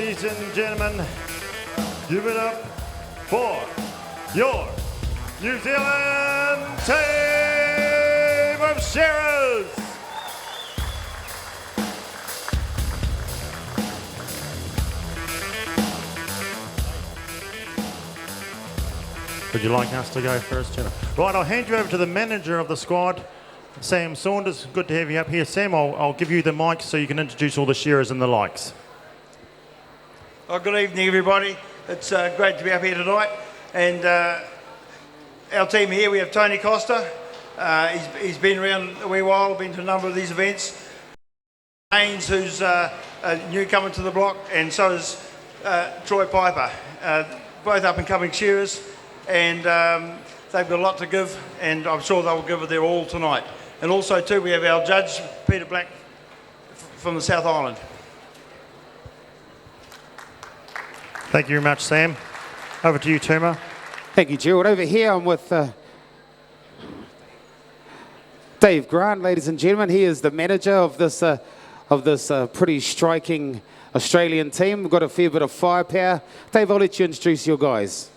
Ladies and gentlemen, give it up for your New Zealand team of shearers. Would you like us to go first, Jenna? Right, I'll hand you over to the manager of the squad, Sam Saunders. Good to have you up here. Sam, I'll give you the mic so you can introduce all the shearers and the likes. Oh, good evening, everybody. It's great to be up here tonight. And our team here, we have Tony Costa. He's been around a wee while, been to a number of these events. Haynes, who's a newcomer to the block, and so is Troy Piper. Both up-and-coming shearers, and they've got a lot to give, and I'm sure they'll give it their all tonight. And also, too, we have our judge, Peter Black, from the South Island. Thank you very much, Sam. Over to you, Tuma. Thank you, Gerald. Over here, I'm with Dave Grant, ladies and gentlemen. He is the manager of this pretty striking Australian team. We've got a fair bit of firepower. Dave, I'll let you introduce your guys.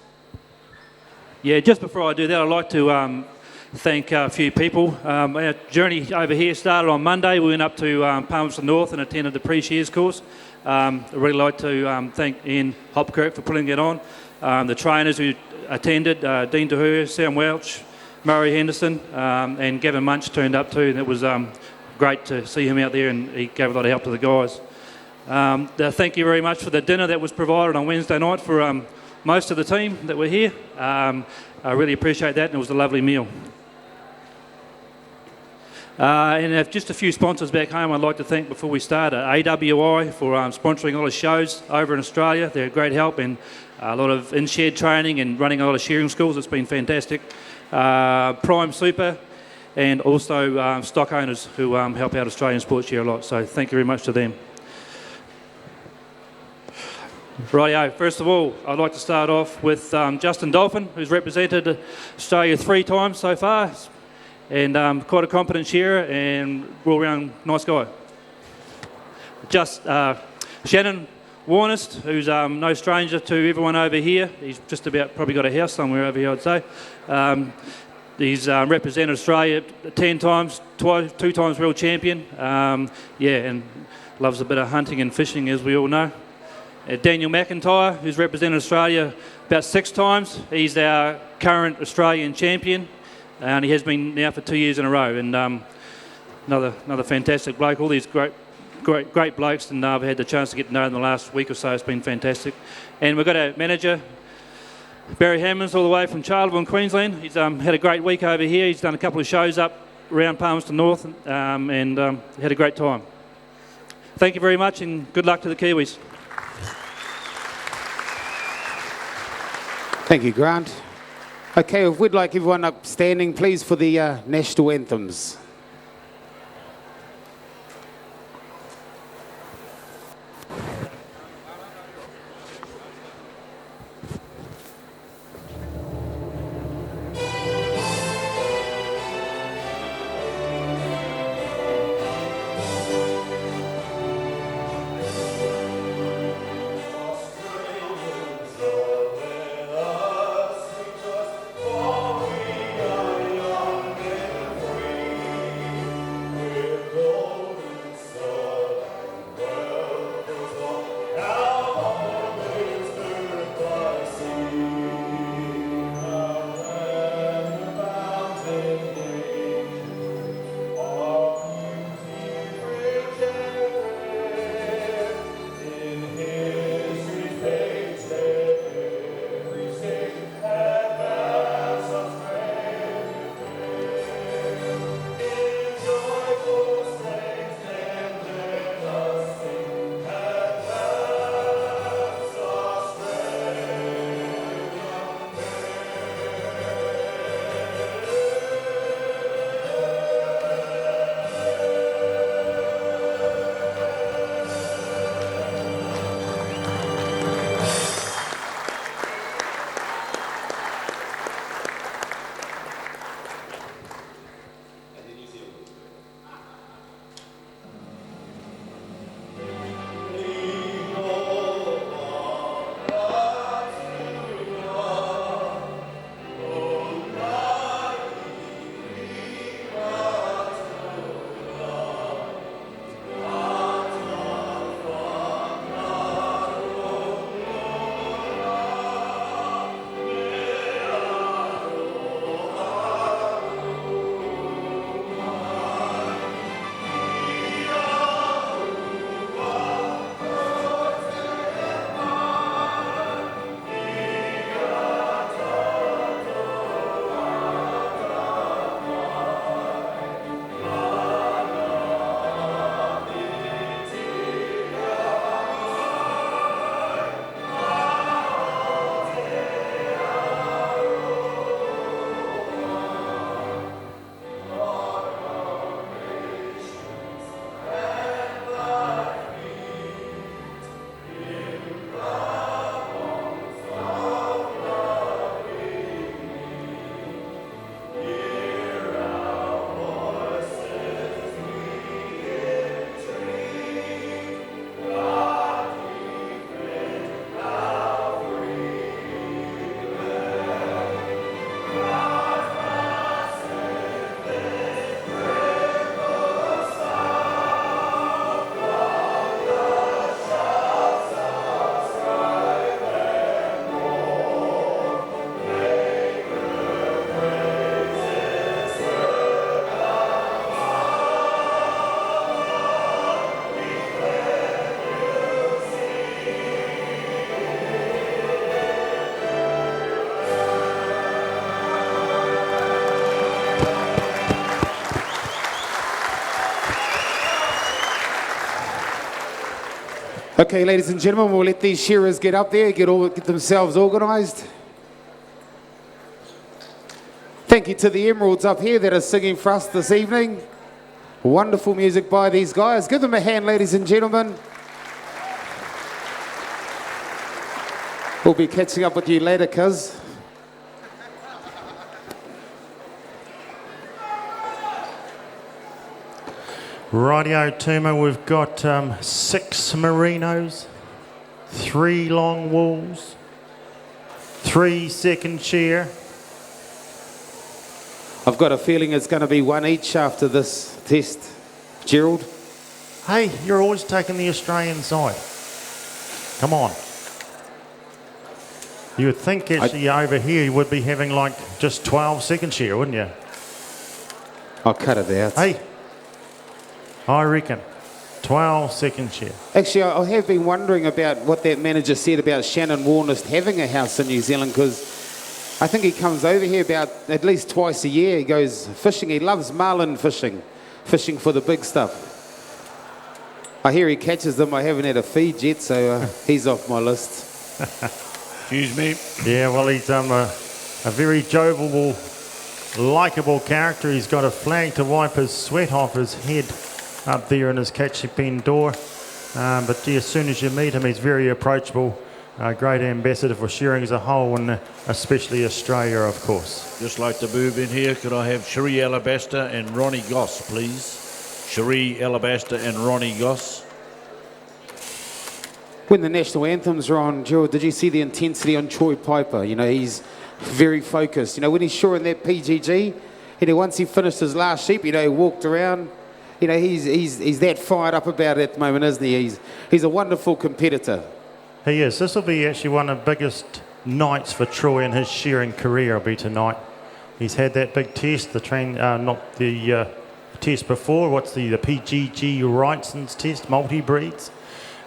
Yeah, just before I do that, I'd like to thank a few people. Our journey over here started on Monday. We went up to Palmerston North and attended the pre-shears course. I'd really like to thank Ian Hopkirk for putting it on. The trainers who attended, Dean DeHoor, Sam Welch, Murray Henderson, and Gavin Munch turned up too. And it was great to see him out there, and he gave a lot of help to the guys. Thank you very much for the dinner that was provided on Wednesday night for most of the team that were here. I really appreciate that, and it was a lovely meal. And just a few sponsors back home I'd like to thank before we start. AWI for sponsoring a lot of shows over in Australia. They're a great help, and a lot of in-shed training and running a lot of shearing schools. It's been fantastic. Prime Super, and also stock owners who help out Australian sports shear a lot. So thank you very much to them. Rightio, first of all, I'd like to start off with Justin Dolphin, who's represented Australia 3 times so far, and quite a competent shearer and all-round nice guy. Just Shannon Warnest, who's no stranger to everyone over here. He's just about probably got a house somewhere over here, I'd say. He's represented Australia 10 times, 2 times world champion. And loves a bit of hunting and fishing, as we all know. Daniel McIntyre, who's represented Australia about 6 times. He's our current Australian champion, and he has been now for 2 years in a row. And another fantastic bloke. All these great blokes, and I've had the chance to get to know them the last week or so. It's been fantastic. And we've got a manager, Barry Hammonds, all the way from Charleville in Queensland. He's had a great week over here. He's done a couple of shows up around Palmerston North, and had a great time. Thank you very much, and good luck to the Kiwis. Thank you, Grant. Okay, if we'd like everyone up standing, please, for the national anthems. Okay, ladies and gentlemen, we'll let these shearers get up there, get themselves organised. Thank you to the Emeralds up here that are singing for us this evening. Wonderful music by these guys. Give them a hand, ladies and gentlemen. We'll be catching up with you later, cuz. Rightio, Timo, we've got 6 merinos, 3 long wools, 3 second shear. I've got a feeling it's going to be one each after this test. Gerald? Hey, you're always taking the Australian side. Come on. You would think actually over here you would be having like just 12 second shear, wouldn't you? I'll cut it out. Hey, I reckon 12 second shear. Actually, I have been wondering about what that manager said about Shannon Warnest having a house in New Zealand, because I think he comes over here about at least twice a year. He goes fishing. He loves marlin fishing for the big stuff. I hear he catches them. I haven't had a feed yet, so he's off my list. Excuse me. Yeah, well, he's a very jovial, likeable character. He's got a flag to wipe his sweat off his head up there in his catchy pen door. But yeah, as soon as you meet him, he's very approachable. A great ambassador for shearing as a whole, and especially Australia, of course. Just like to move in here, could I have Cherie Alabaster and Ronnie Goss, please? Cherie Alabaster and Ronnie Goss. When the national anthems are on, Gerald, did you see the intensity on Troy Piper? You know, he's very focused. You know, when he's shoring that PGG, you know, once he finished his last sheep, you know, he walked around. You know, he's that fired up about it at the moment, isn't he? He's a wonderful competitor. He is. This will be actually one of the biggest nights for Troy in his shearing career, will be tonight. He's had that big test, the test before, the PGG Wrightson's test, multi-breeds.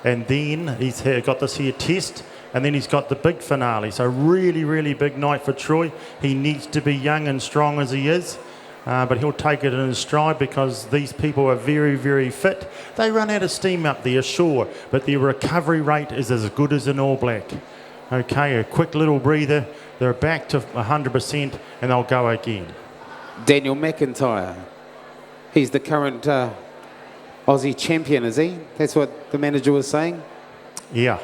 And then he's got this here test, and then he's got the big finale. So really, really big night for Troy. He needs to be young and strong as he is. But he'll take it in his stride because these people are very, very fit. They run out of steam up there, sure, but their recovery rate is as good as an All Black. Okay, a quick little breather, they're back to 100% and they'll go again. Daniel McIntyre, he's the current Aussie champion, is he? That's what the manager was saying? Yeah,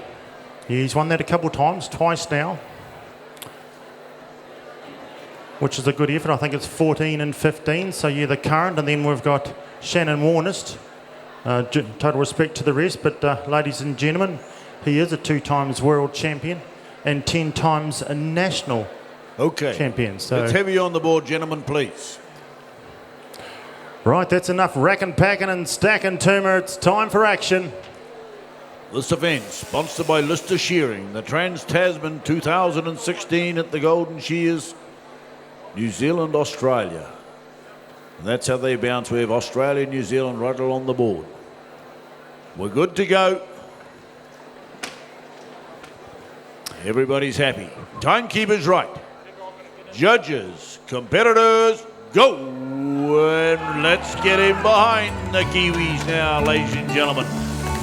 he's won that a couple of times, twice now, which is a good effort. I think it's 14 and 15. So yeah, the current, and then we've got Shannon Warnest. Total respect to the rest, but ladies and gentlemen, he is a 2 times world champion and 10 times a national champion. So let's have you on the board, gentlemen, please. Right, that's enough racking, packing and stacking, Tuma. It's time for action. This event, sponsored by Lister Shearing, the Trans-Tasman 2016 at the Golden Shears, New Zealand, Australia. And that's how they bounce. We have Australia and New Zealand right along the board. We're good to go. Everybody's happy. Timekeeper's right. Judges, competitors, go. And let's get in behind the Kiwis now, ladies and gentlemen.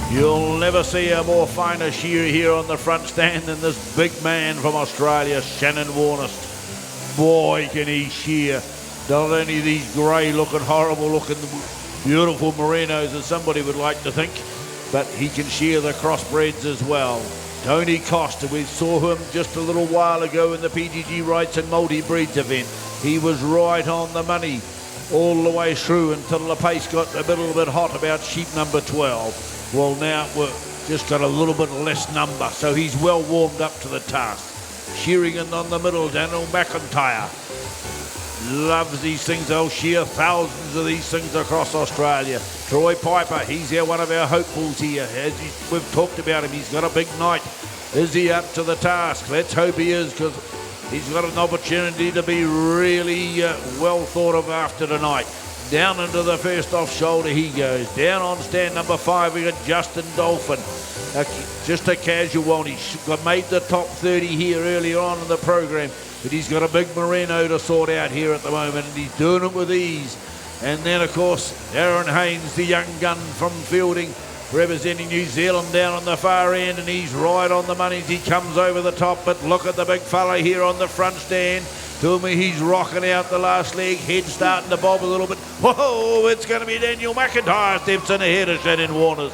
You'll never see a more finer shearer here on the front stand than this big man from Australia, Shannon Warnest. Boy, can he shear. Not only these grey-looking, horrible-looking, beautiful merinos, as somebody would like to think, but he can shear the crossbreds as well. Tony Costa, we saw him just a little while ago in the PGG Rights and Multi-Breeds event. He was right on the money all the way through until the pace got a little bit hot about sheep number 12. Well, now we've just got a little bit less number, so he's well warmed up to the task. Shearing in on the middle, Daniel McIntyre. Loves these things. They'll shear thousands of these things across Australia. Troy Piper, he's one of our hopefuls here. As we've talked about him, he's got a big night. Is he up to the task? Let's hope he is, because he's got an opportunity to be really well thought of after tonight. Down into the first off shoulder he goes. Down on stand number 5, we got Justin Dolphin. Just a casual one. He made the top 30 here earlier on in the program, but he's got a big merino to sort out here at the moment, and he's doing it with ease. And then, of course, Aaron Haynes, the young gun from Fielding, representing New Zealand down on the far end, and he's right on the money as he comes over the top. But look at the big fella here on the front stand. Tell me he's rocking out the last leg, head starting to bob a little bit. Whoa, it's going to be Daniel McIntyre steps in ahead of Shannon Warner's.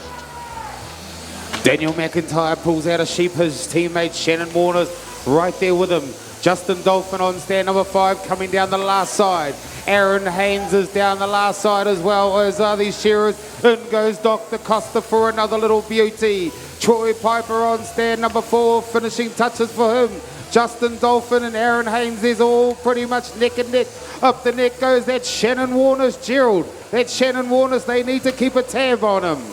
Daniel McIntyre pulls out a sheep. His teammate Shannon Warner's right there with him. Justin Dolphin on stand number 5 coming down the last side. Aaron Haynes is down the last side as well, as are these shearers. In goes Dr. Costa for another little beauty. Troy Piper on stand number 4, finishing touches for him. Justin Dolphin and Aaron Haynes is all pretty much neck and neck. Up the neck goes that Shannon Warner's Gerald. That Shannon Warner's, they need to keep a tab on him.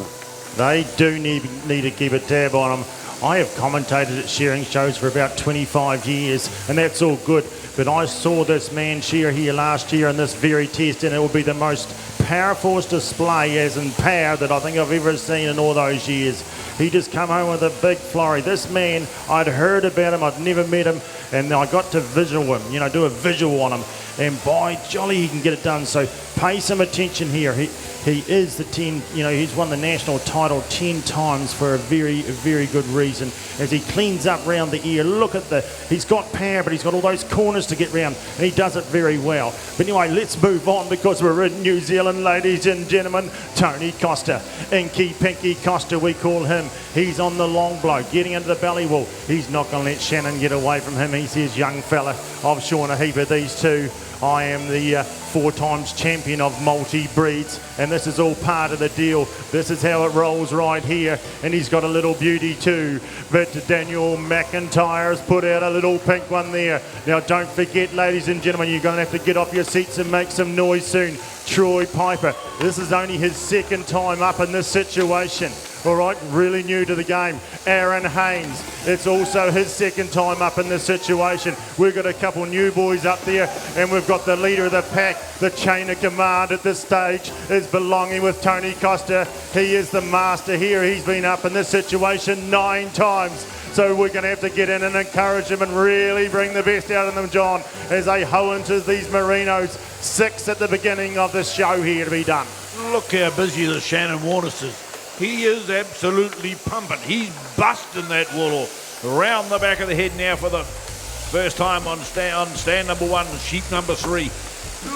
They do need to keep a tab on him. I have commentated at shearing shows for about 25 years, and that's all good. But I saw this man shear here last year in this very test, and it will be the most powerful display, as in power, that I think I've ever seen in all those years. He just come home with a big flurry. This man, I'd heard about him, I'd never met him, and I got to visual him, you know, do a visual on him. And by jolly, he can get it done. So pay some attention here. He is the 10, you know, he's won the national title 10 times for a very, very good reason. As he cleans up round the ear, look at he's got power, but he's got all those corners to get round, and he does it very well. But anyway, let's move on, because we're in New Zealand, ladies and gentlemen. Tony Costa, Inky Pinky Costa, we call him. He's on the long blow, getting into the belly wall. He's not going to let Shannon get away from him. He says, young fella, I've shorn a heap of these two. I am the 4 times champion of multi-breeds, and this is all part of the deal. This is how it rolls right here, and he's got a little beauty too. But Daniel McIntyre has put out a little pink one there. Now don't forget, ladies and gentlemen, you're going to have to get off your seats and make some noise soon. Troy Piper, this is only his 2nd time up in this situation. All right, really new to the game. Aaron Haynes, it's also his 2nd time up in this situation. We've got a couple new boys up there, and we've got the leader of the pack. The chain of command at this stage is belonging with Tony Costa. He is the master here. He's been up in this situation 9 times. So we're going to have to get in and encourage them and really bring the best out of them, John, as they hoe into these merinos. 6 at the beginning of the show here to be done. Look how busy the Shannon Warner's is. He is absolutely pumping. He's busting that wool off. Around the back of the head now for the first time on stand number 1, sheep number 3.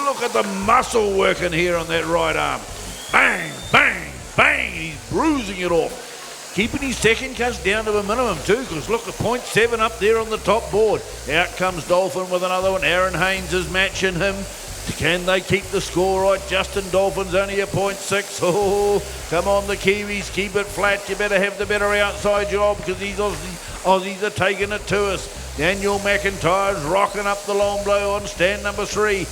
Look at the muscle working here on that right arm. Bang, bang, bang. He's bruising it off. Keeping his second cuts down to a minimum too, because look, a 0.7 up there on the top board. Out comes Dolphin with another one. Aaron Haynes is matching him. Can they keep the score right? Justin Dolphin's only a 0.6. Oh, come on, the Kiwis, keep it flat. You better have the better outside job, because these Aussies are taking it to us. Daniel McIntyre's rocking up the long blow on stand number 3.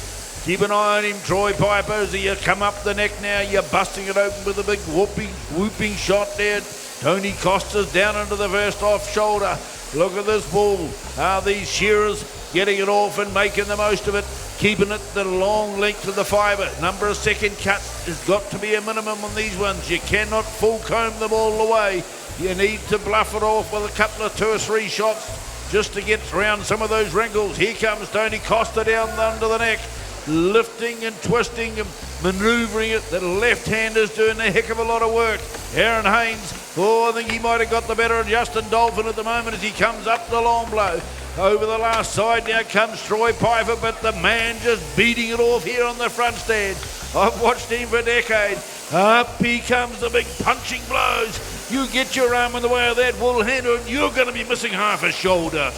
Keep an eye on him, Troy Piper, as you come up the neck now. You're busting it open with a big whooping shot there. Tony Costa's down into the first off shoulder. Look at this bull. Are these shearers getting it off and making the most of it? Keeping it the long length of the fibre. Number of second cuts has got to be a minimum on these ones. You cannot full comb them all the way. You need to bluff it off with a couple of 2 or 3 shots just to get around some of those wrinkles. Here comes Tony Costa down under the neck, lifting and twisting and manoeuvring it. The left-hander's doing a heck of a lot of work. Aaron Haynes, I think he might have got the better of Justin Dolphin at the moment as he comes up the long blow. Over the last side now comes Troy Piper, but the man just beating it off here on the front stand. I've watched him for a decade. Up he comes, the big punching blows. You get your arm in the way of that Woolhandler and you're going to be missing half a shoulder.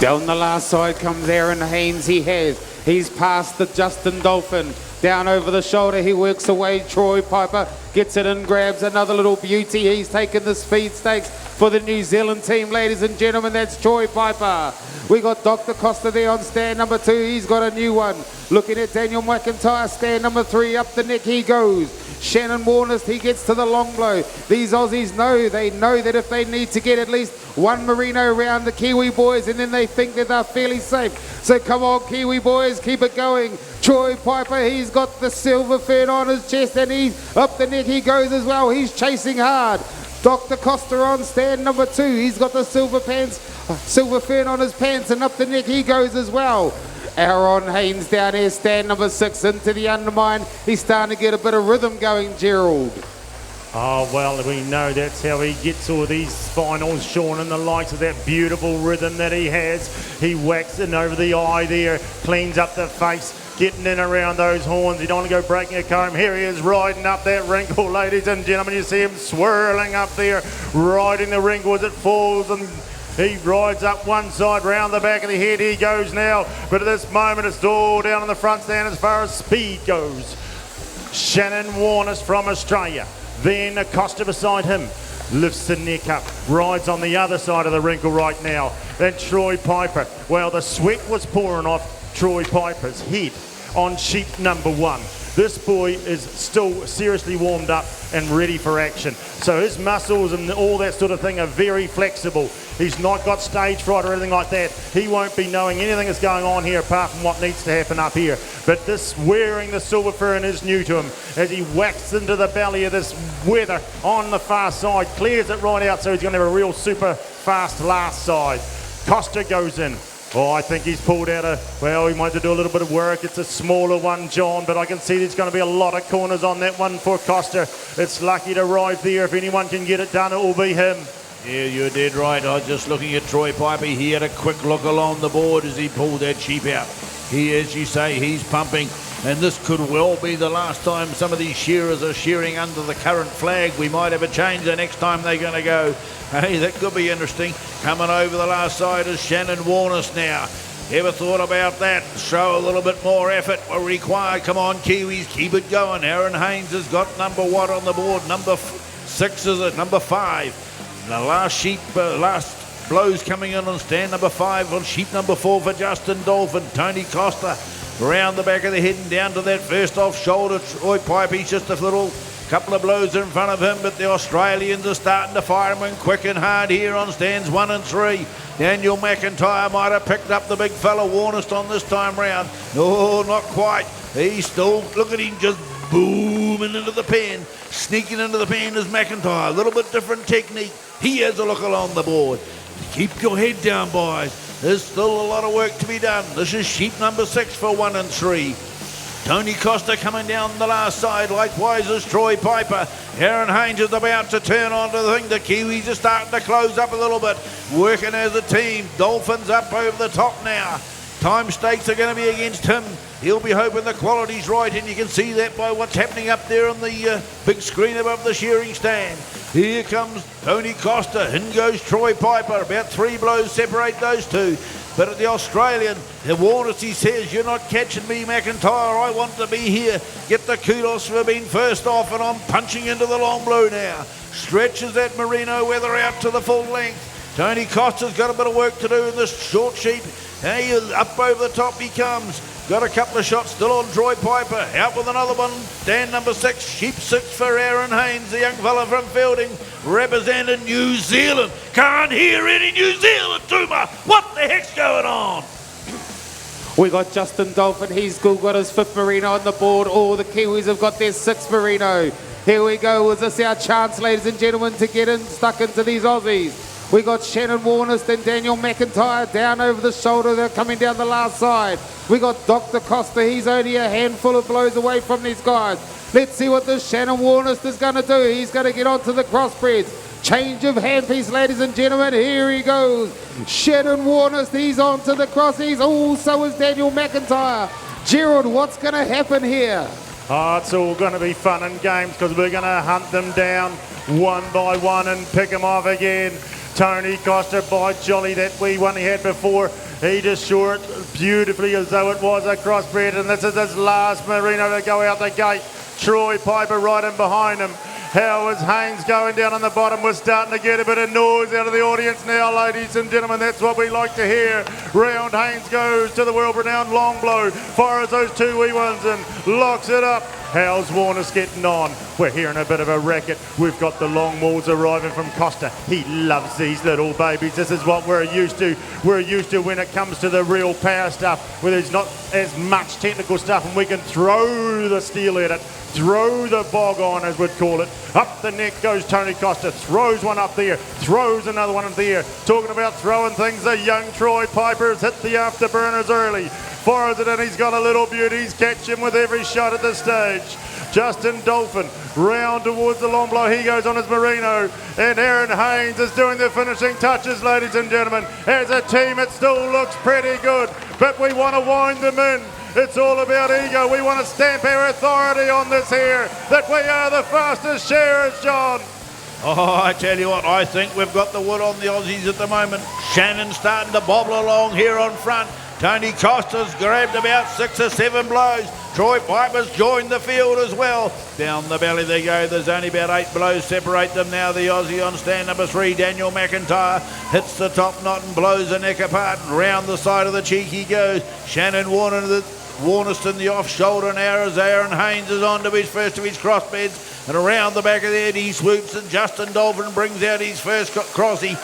Down the last side comes Aaron Haynes. He's past the Justin Dolphin. Down over the shoulder, he works away. Troy Piper gets it and grabs another little beauty. He's taken the speed stakes for the New Zealand team, ladies and gentlemen. That's Troy Piper. We got Dr. Costa there on stand number 2. He's got a new one. Looking at Daniel McIntyre, stand number 3. Up the neck he goes. Shannon Warner, he gets to the long blow. These Aussies know that if they need to get at least one merino around the Kiwi boys, and then they think that they're fairly safe. So come on, Kiwi boys, keep it going. Troy Piper, he's got the silver fern on his chest, and he's up the neck he goes as well. He's chasing hard. Dr. Costa on stand number 2. He's got the silver fern on his pants, and up the neck he goes as well. Aaron Haynes down here, stand number 6, into the undermine. He's starting to get a bit of rhythm going, Gerald. Oh, well, we know that's how he gets all these finals, Sean, and the likes of that beautiful rhythm that he has. He whacks it over the eye there, cleans up the face, getting in around those horns. You don't want to go breaking a comb. Here he is riding up that wrinkle, ladies and gentlemen. You see him swirling up there, riding the wrinkle as it falls, and he rides up one side, round the back of the head he goes now. But at this moment, it's all down on the front stand as far as speed goes. Shannon Warners from Australia. Then Acosta beside him. Lifts the neck up, rides on the other side of the wrinkle right now. Then Troy Piper. Well, the sweat was pouring off Troy Piper's head on sheep number 1. This boy is still seriously warmed up and ready for action. So his muscles and all that sort of thing are very flexible. He's not got stage fright or anything like that. He won't be knowing anything that's going on here apart from what needs to happen up here. But this wearing the silver fern is new to him as he whacks into the belly of this weather on the far side, clears it right out, so he's going to have a real super fast last side. Costa goes in. Oh, I think he's pulled out well, he might have to do a little bit of work. It's a smaller one, John, but I can see there's going to be a lot of corners on that one for Costa. It's lucky to arrive there. If anyone can get it done, it will be him. Yeah, you're dead right. I was just looking at Troy Piper. He had a quick look along the board as he pulled that sheep out. He, as you say, he's pumping. And this could well be the last time some of these shearers are shearing under the current flag. We might have a change the next time they're going to go. Hey, that could be interesting. Coming over the last side is Shannon Warners now. Ever thought about that? Show a little bit more effort will require. Come on, Kiwis, keep it going. Aaron Haynes has got number 1 on the board. Number 6 is it? Number 5. The last sheep, last blows coming in on stand number 5 on sheep number 4 for Justin Dolphin. Tony Costa around the back of the head and down to that first off shoulder. Troy Pipe, he's just a little couple of blows in front of him, but the Australians are starting to fire him quick and hard here on stands 1 and 3. Daniel McIntyre might have picked up the big fella Warnest on this time round. No, not quite. He's still, look at him just booming into the pen. Sneaking into the pen is McIntyre. A little bit different technique. He has a look along the board. Keep your head down, boys. There's still a lot of work to be done. This is sheep number 6 for 1 and 3. Tony Costa coming down the last side, likewise as Troy Piper. Aaron Haynes is about to turn onto the thing. The Kiwis are starting to close up a little bit, working as a team. Dolphins up over the top now. Time stakes are going to be against him. He'll be hoping the quality's right, and you can see that by what's happening up there on the big screen above the shearing stand. Here comes Tony Costa. In goes Troy Piper. About 3 blows separate those two. But at the Australian, the Warners, he says, you're not catching me, McIntyre. I want to be here. Get the kudos for being first off, and I'm punching into the long blow now. Stretches that merino weather out to the full length. Tony Costa's got a bit of work to do in this short sheep. Hey, up over the top he comes. Got a couple of shots still on Troy Piper. Out with another one. Stand number 6. Sheep 6 for Aaron Haynes, the young fella from Fielding, representing New Zealand. Can't hear any New Zealand, Tuma. What the heck's going on? We got Justin Dolphin. He's got his 5th merino on the board. All the Kiwis have got their 6th merino. Here we go. Is this our chance, ladies and gentlemen, to get in, stuck into these Aussies? We got Shannon Warnest and Daniel McIntyre down over the shoulder. They're coming down the last side. We got Dr. Costa. He's only a handful of blows away from these guys. Let's see what this Shannon Warnest is going to do. He's going to get onto the crossbreeds. Change of handpiece, ladies and gentlemen. Here he goes. Shannon Warnest, he's onto the crossies. Oh, so is Daniel McIntyre. Gerald, what's going to happen here? Oh, it's all going to be fun and games because we're going to hunt them down one by one and pick them off again. Tony Costa, by jolly, that wee one he had before, he just shore it beautifully as though it was a crossbred, and this is his last merino to go out the gate. Troy Piper right in behind him. How is Haynes going down on the bottom? We're starting to get a bit of noise out of the audience now, ladies and gentlemen. That's what we like to hear. Round Haynes goes to the world-renowned long blow, fires those 2 wee ones and locks it up. How's Warners getting on? We're hearing a bit of a racket. We've got the long mauls arriving from Costa. He loves these little babies. This is what we're used to. We're used to when it comes to the real power stuff, where there's not as much technical stuff and we can throw the steel at it. Throw the bog on, as we'd call it. Up the neck goes Tony Costa. Throws one up there. Throws another one up there. Talking about throwing things, the young Troy Piper's hit the afterburners early. Fires it in. He's got a little beauty. He's catching with every shot at this stage. Justin Dolphin round towards the long blow. He goes on his merino. And Aaron Haynes is doing the finishing touches, ladies and gentlemen. As a team, it still looks pretty good, but we want to wind them in. It's all about ego. We want to stamp our authority on this here, that we are the fastest shearers, John. Oh, I tell you what, I think we've got the wood on the Aussies at the moment. Shannon's starting to bobble along here on front. Tony Costa's grabbed about 6 or 7 blows. Troy Piper's joined the field as well. Down the belly they go. There's only about 8 blows separate them now. The Aussie on stand number 3, Daniel McIntyre, hits the top knot and blows the neck apart. And round the side of the cheek he goes. Shannon Warniston the off shoulder and arrows. Aaron Haynes is on to his first of his crossbeds. And around the back of the head he swoops, and Justin Dolphin brings out his first crossy.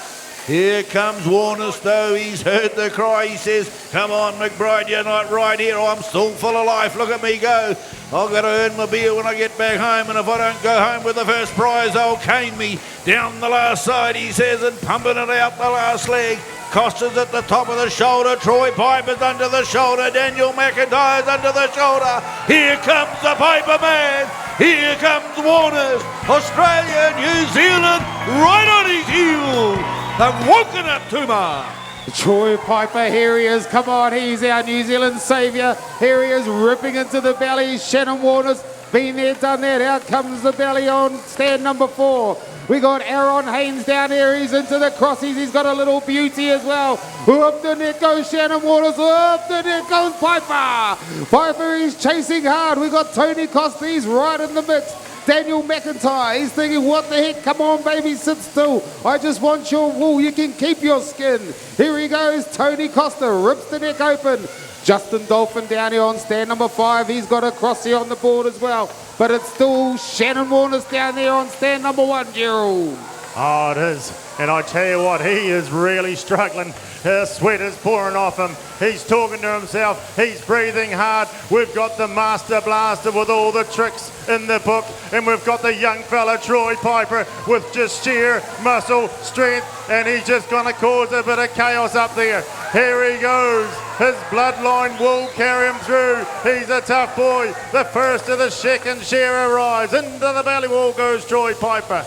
Here comes Warners though, he's heard the cry, he says, come on McBride, you're not right here, I'm still full of life, look at me go. I've got to earn my beer when I get back home, and if I don't go home with the first prize, they'll cane me. Down the last side, he says, and pumping it out the last leg. Costa's at the top of the shoulder, Troy Piper's under the shoulder, Daniel McIntyre's under the shoulder. Here comes the Piper man, here comes Warners, Australia, New Zealand, right on his heels. They've woken up Tuma. Troy Piper, here he is. Come on, he's our New Zealand saviour. Here he is, ripping into the belly. Shannon Warner's been there, done that. Out comes the belly on stand number 4. We got Aaron Haynes down here. He's into the crossies. He's got a little beauty as well. Up the net goes Shannon Waters. Up the net goes Piper. Piper is chasing hard. We got Tony Costa. He's right in the mix. Daniel McIntyre, he's thinking, what the heck? Come on, baby, sit still. I just want your wool. You can keep your skin. Here he goes. Tony Costa rips the neck open. Justin Dolphin down here on stand number 5. He's got a crossy on the board as well. But it's still Shannon Warner's down there on stand number 1, Gerald. Oh, it is. And I tell you what, he is really struggling. Sweat is pouring off him. He's talking to himself. He's breathing hard. We've got the Master Blaster with all the tricks in the book. And we've got the young fella, Troy Piper, with just sheer muscle strength. And he's just going to cause a bit of chaos up there. Here he goes. His bloodline will carry him through. He's a tough boy. The first of the second shear arrives. Into the belly wall goes Troy Piper.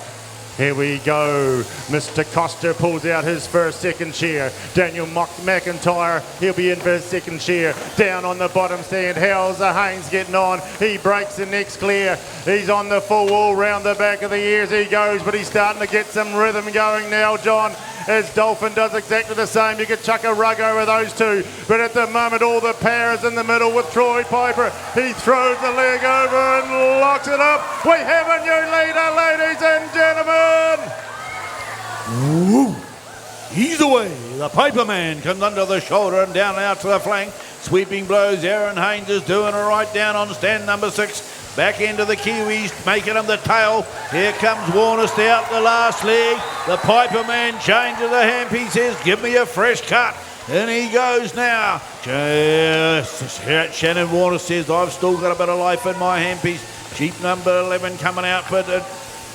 Here we go. Mr. Costa pulls out his first second shear. Daniel McIntyre, he'll be in for his second shear. Down on the bottom stand, how's the Haynes getting on? He breaks the neck's clear. He's on the full wall, round the back of the ears he goes, but he's starting to get some rhythm going now, John. As Dolphin does exactly the same. You could chuck a rug over those two. But at the moment, all the power is in the middle with Troy Piper. He throws the leg over and locks it up. We have a new leader, ladies and gentlemen. Woo. He's away. The Piper man comes under the shoulder and down out to the flank. Sweeping blows. Aaron Haynes is doing it right down on stand number 6. Back into the Kiwis, making them the tail. Here comes Warners out the last leg. The Piper man changes the hemp. He says, give me a fresh cut. And he goes now. Shannon Warner says, I've still got a bit of life in my hempies. Sheep number 11 coming out for the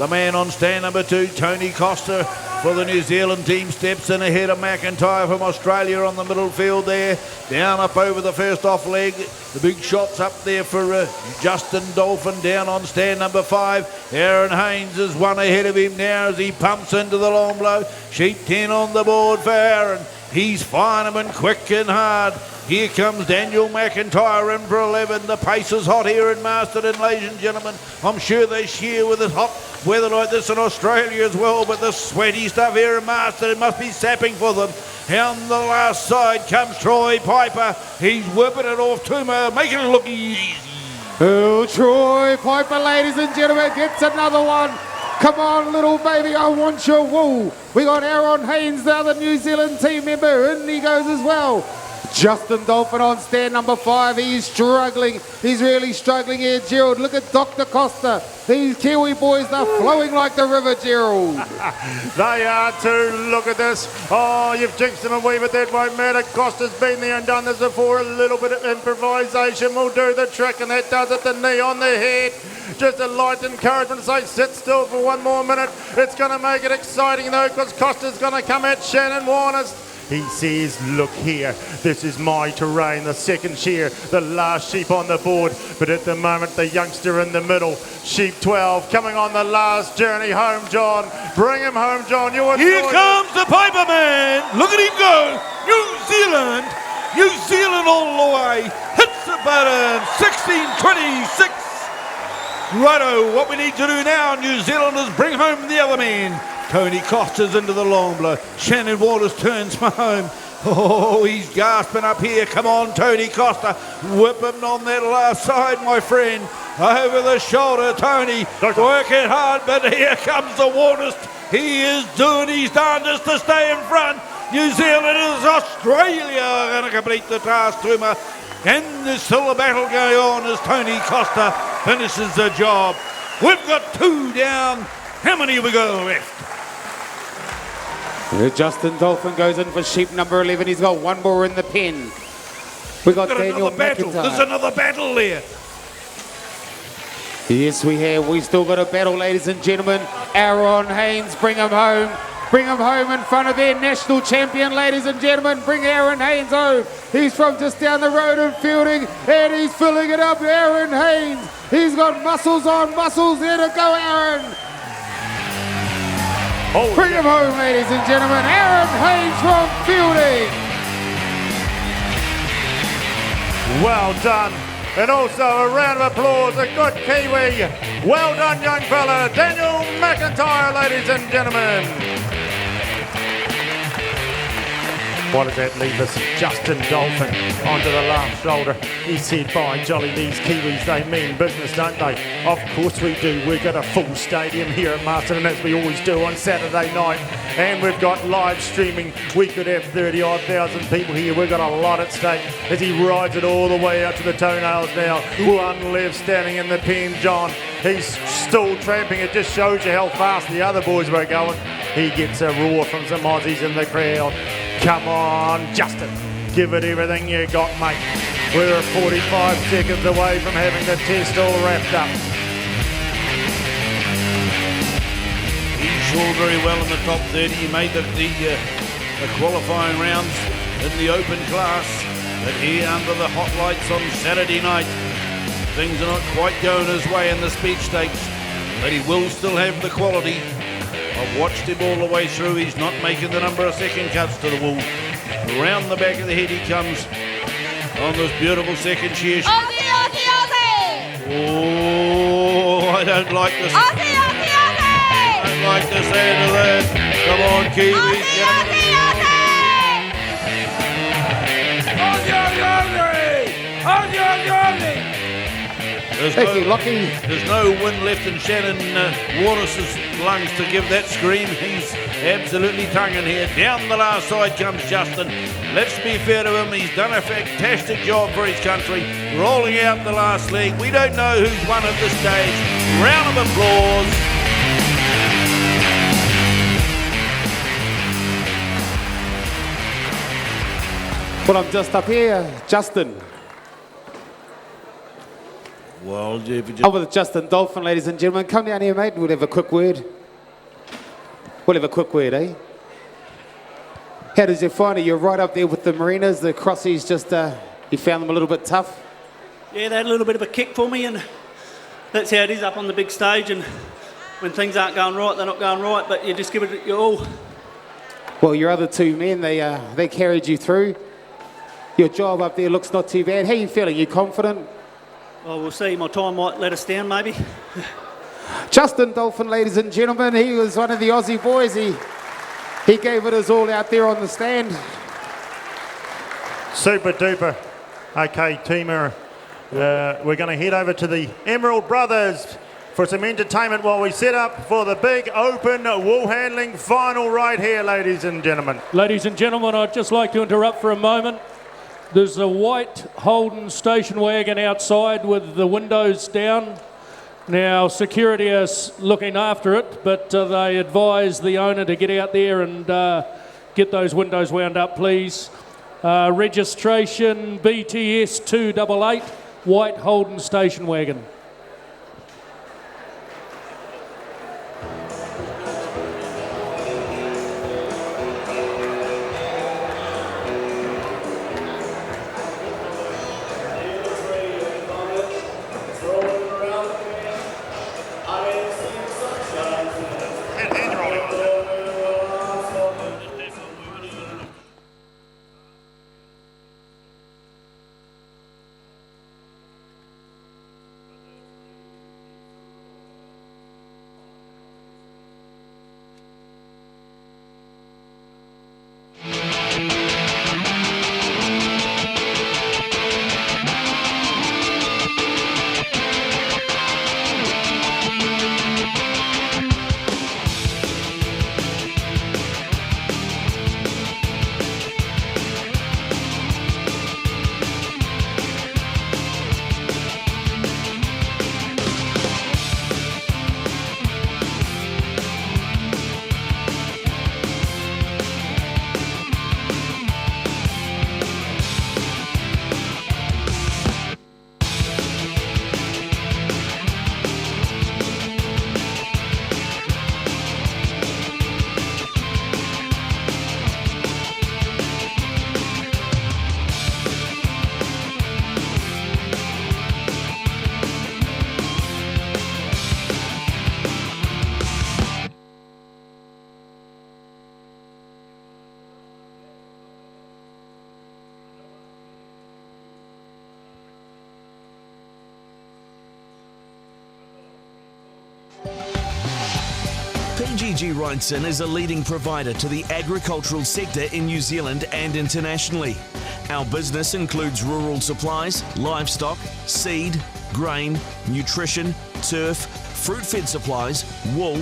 man on stand number 2, Tony Costa, for the New Zealand team, steps in ahead of McIntyre from Australia on the middle field there. Down up over the first off leg. The big shots up there for Justin Dolphin down on stand number 5. Aaron Haynes is one ahead of him now as he pumps into the long blow. Sheep 10 on the board for Aaron. He's fireman quick and hard. Here comes Daniel McIntyre in for 11. The pace is hot here in Masterton, ladies and gentlemen. I'm sure they shear with it hot weather like this in Australia as well, but the sweaty stuff here in Masterton must be sapping for them. Down the last side comes Troy Piper. He's whipping it off Tuma, making it look easy. Oh, Troy Piper, ladies and gentlemen, gets another one. Come on, little baby, I want your wool. We got Aaron Haynes, the other New Zealand team member, and he goes as well. Justin Dolphin on stand number 5. He's struggling. He's really struggling here, Gerald. Look at Dr. Costa. These Kiwi boys, they're flowing like the river, Gerald. They are too. Look at this. Oh, you've jinxed them a wee bit. That won't matter. Costa's been there and done this before. A little bit of improvisation will do the trick, and that does it. The knee on the head. Just a light encouragement to say sit still for one more minute. It's going to make it exciting though, because Costa's going to come at Shannon Warner. He says, look here, this is my terrain, the second shear, the last sheep on the board. But at the moment, the youngster in the middle, sheep 12, coming on the last journey home, John. Bring him home, John. Here comes the Piper Man. Look at him go. New Zealand all the way. Hits the button. 16:26. Righto, what we need to do now, New Zealanders, bring home the other man. Tony Costa's into the long blow. Shannon Waters turns for home. Oh, he's gasping up here. Come on, Tony Costa. Whip him on that last side, my friend. Over the shoulder, Tony. Working hard, but here comes the Waters. He is doing his darndest to stay in front. New Zealand is Australia are going to complete the task, Tuma. And there's still a battle going on as Tony Costa finishes the job. We've got 2 down. How many have we got left? Justin Dolphin goes in for sheep number 11. He's got one more in the pen. We got Daniel another battle. McIntyre. There's another battle there. Yes, we have. We still got a battle, ladies and gentlemen. Aaron Haynes, bring him home. Bring him home in front of their national champion, ladies and gentlemen. Bring Aaron Haynes home. He's from just down the road in Fielding, and he's filling it up. Aaron Haynes. He's got muscles on muscles. There to go, Aaron. Bring him home, ladies and gentlemen. Aaron Haynes from Fielding. Well done. And also a round of applause, a good Kiwi. Well done, young fella. Daniel McIntyre, ladies and gentlemen. What does that leave us? Justin Dolphin onto the left shoulder. He said, by jolly, these Kiwis, they mean business, don't they? Of course we do. We've got a full stadium here at Masterton, as we always do on Saturday night. And we've got live streaming. We could have 30-odd thousand people here. We've got a lot at stake as he rides it all the way out to the toenails now. One left standing in the pen, John. He's still tramping. It just shows you how fast the other boys were going. He gets a roar from some Aussies in the crowd. Come on, Justin. Give it everything you got, mate. We're 45 seconds away from having the test all wrapped up. He's sure very well in the top 30. He made the qualifying rounds in the open class. But here under the hot lights on Saturday night, things are not quite going his way in the speed stakes. But he will still have the quality. I've watched him all the way through. He's not making the number of second cuts to the wool. Around the back of the head he comes on this beautiful second shear. Aussie, Aussie, Aussie! Oh, I don't like this. Aussie, Aussie, Aussie! I don't like the sound of that. Come on, Kiwi. Aussie, Aussie, Aussie! Aussie, Aussie, Aussie! Thank you, Lockie. There's no wind left in Shannon Waters' lungs to give that scream. He's absolutely tonguing here. Down the last side comes Justin. Let's be fair to him. He's done a fantastic job for his country. Rolling out the last leg. We don't know who's won at this stage. Round of applause. Well, I'm just up here, Justin. Well, I'm with Justin Dolphin, ladies and gentlemen. Come down here, mate. We'll have a quick word. We'll have a quick word, eh? How does you find it? You're right up there with the Marinas. The Crossies just, you found them a little bit tough? Yeah, they had a little bit of a kick for me, and that's how it is up on the big stage. And when things aren't going right, they're not going right, but you just give it your all. Well, your other two men, they carried you through. Your job up there looks not too bad. How are you feeling? You confident? Well, we'll see. My time might let us down, maybe. Justin Dolphin, ladies and gentlemen, he was one of the Aussie boys. He gave it his all out there on the stand. Super duper. Okay, teamer, we're going to head over to the Emerald Brothers for some entertainment while we set up for the big open Woolhandling final right here, ladies and gentlemen. Ladies and gentlemen, I'd just like to interrupt for a moment. There's a white Holden station wagon outside with the windows down. Now, security is looking after it, but they advise the owner to get out there and get those windows wound up, please. Registration BTS 288, white Holden station wagon. PGG Wrightson is a leading provider to the agricultural sector in New Zealand and internationally. Our business includes rural supplies, livestock, seed, grain, nutrition, turf, fruit-fed supplies, wool,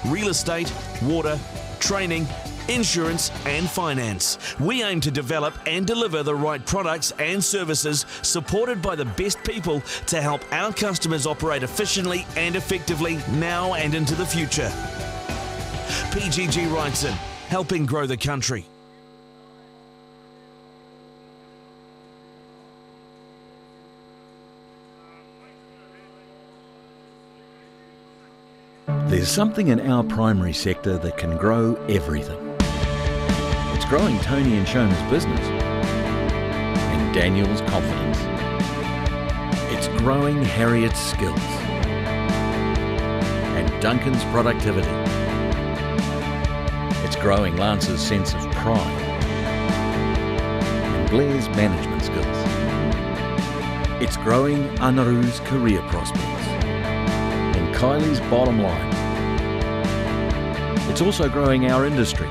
real estate, water, training, insurance and finance. We aim to develop and deliver the right products and services supported by the best people to help our customers operate efficiently and effectively now and into the future. PGG Wrightson, helping grow the country. There's something in our primary sector that can grow everything. It's growing Tony and Shona's business and Daniel's confidence. It's growing Harriet's skills and Duncan's productivity. It's growing Lance's sense of pride and Blair's management skills. It's growing Anaru's career prospects and Kylie's bottom line. It's also growing our industry